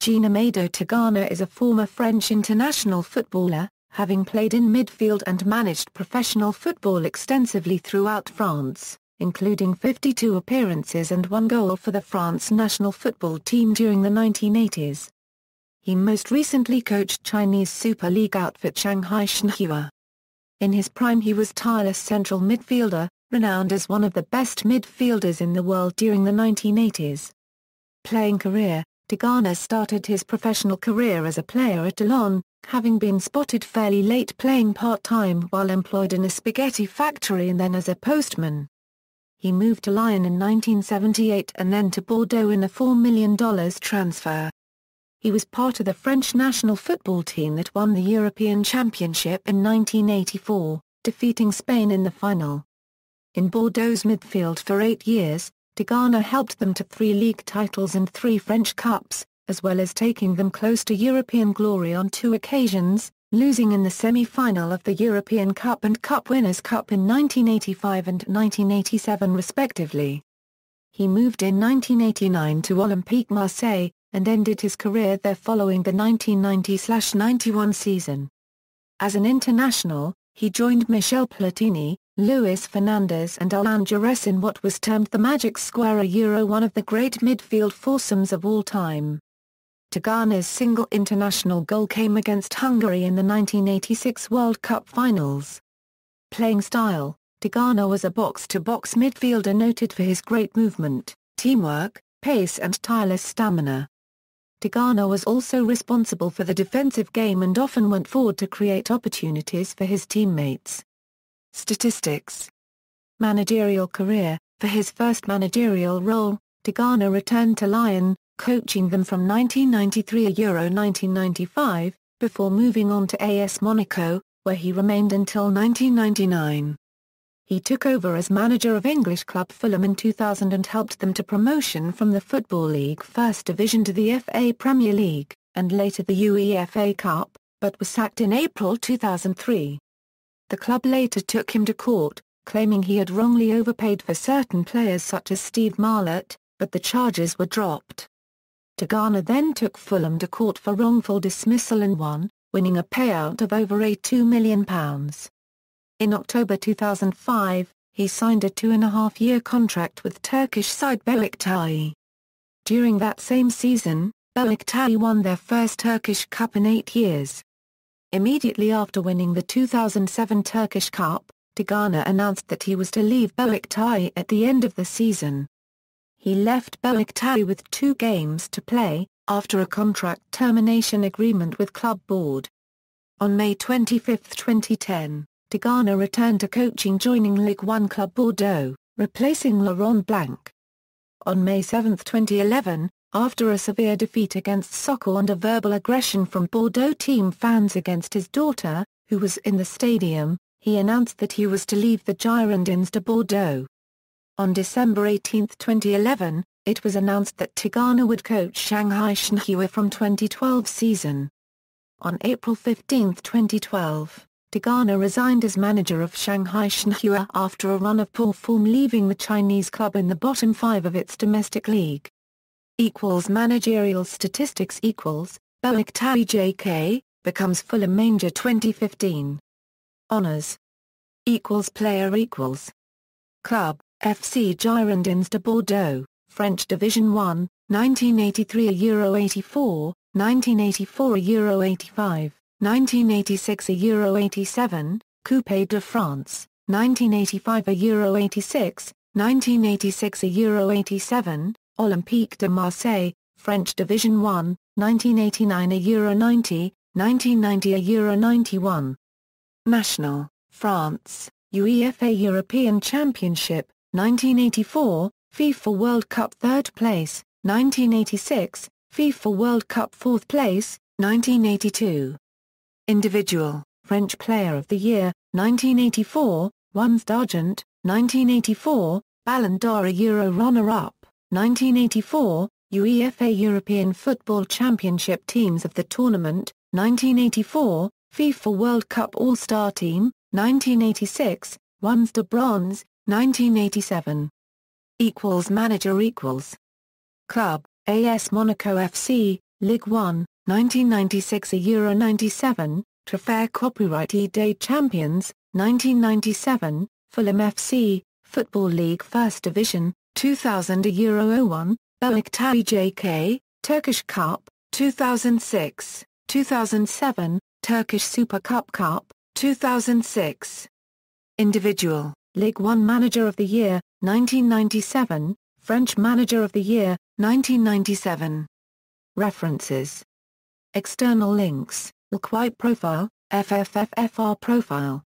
Amadou Tigana is a former French international footballer, having played in midfield and managed professional football extensively throughout France, including 52 appearances and 1 goal for the France national football team during the 1980s. He most recently coached Chinese Super League outfit Shanghai Shenhua. In his prime he was tireless central midfielder, renowned as one of the best midfielders in the world during the 1980s. Playing career: Tigana started his professional career as a player at Toulon, having been spotted fairly late playing part-time while employed in a spaghetti factory and then as a postman. He moved to Lyon in 1978 and then to Bordeaux in a $4 million transfer. He was part of the French national football team that won the European Championship in 1984, defeating Spain in the final. In Bordeaux's midfield for 8 years, Tigana helped them to 3 league titles and 3 French Cups, as well as taking them close to European glory on 2 occasions, losing in the semi-final of the European Cup and Cup Winners' Cup in 1985 and 1987 respectively. He moved in 1989 to Olympique Marseille, and ended his career there following the 1990-91 season. As an international, he joined Michel Platini, Luis Fernandez and Alain Giresse in what was termed the Magic Square, one of the great midfield foursomes of all time. Tigana's single international goal came against Hungary in the 1986 World Cup finals. Playing style: Tigana was a box-to-box midfielder noted for his great movement, teamwork, pace and tireless stamina. Tigana was also responsible for the defensive game and often went forward to create opportunities for his teammates. Statistics. Managerial career: for his first managerial role, Tigana returned to Lyon, coaching them from 1993 to 1995, before moving on to AS Monaco, where he remained until 1999. He took over as manager of English club Fulham in 2000 and helped them to promotion from the Football League First Division to the FA Premier League, and later the UEFA Cup, but was sacked in April 2003. The club later took him to court, claiming he had wrongly overpaid for certain players such as Steve Marlott, but the charges were dropped. Tigana then took Fulham to court for wrongful dismissal and won, winning a payout of over £2 million. In October 2005, he signed a 2.5-year contract with Turkish side Beşiktaş. During that same season, Beşiktaş won their first Turkish Cup in 8 years. Immediately after winning the 2007 Turkish Cup, Tigana announced that he was to leave Beşiktaş at the end of the season. He left Beşiktaş with 2 games to play, after a contract termination agreement with club board. On May 25, 2010, Tigana returned to coaching, joining Ligue 1 club Bordeaux, replacing Laurent Blanc. On May 7, 2011, after a severe defeat against Sokol and a verbal aggression from Bordeaux team fans against his daughter, who was in the stadium, he announced that he was to leave the Girondins de Bordeaux. On December 18, 2011, it was announced that Tigana would coach Shanghai Shenhua from 2012 season. On April 15, 2012, Tigana resigned as manager of Shanghai Shenhua after a run of poor form, leaving the Chinese club in the bottom 5 of its domestic league. Managerial statistics: Beşiktaş JK, becomes Fulham manager 2015. Honors. Player =. Club, FC Girondins de Bordeaux, French Division 1, 1983 €84, 1984 €85, 1986 €87, Coupe de France, 1985 €86, 1986 €87, Olympique de Marseille, French Division 1, 1989 €90, 1990 €91. National, France, UEFA European Championship, 1984, FIFA World Cup 3rd place, 1986, FIFA World Cup 4th place, 1982. Individual, French Player of the Year, 1984, Ones d'Argent, 1984, Ballon d'Or runner-up, 1984, UEFA European Football Championship Teams of the Tournament, 1984, FIFA World Cup All-Star Team, 1986, Ones de Bronze, 1987. Manager. Club, AS Monaco FC, Ligue 1, 1996 Euro 97, Trophée Copyright des Champions, 1997, Fulham FC, Football League First Division, 2000 Euro 01, Beşiktaş JK, Turkish Cup, 2006, 2007, Turkish Super Cup, 2006. Individual, Ligue 1 Manager of the Year, 1997, French Manager of the Year, 1997. References. External links, Quite Profile, FFFFR Profile.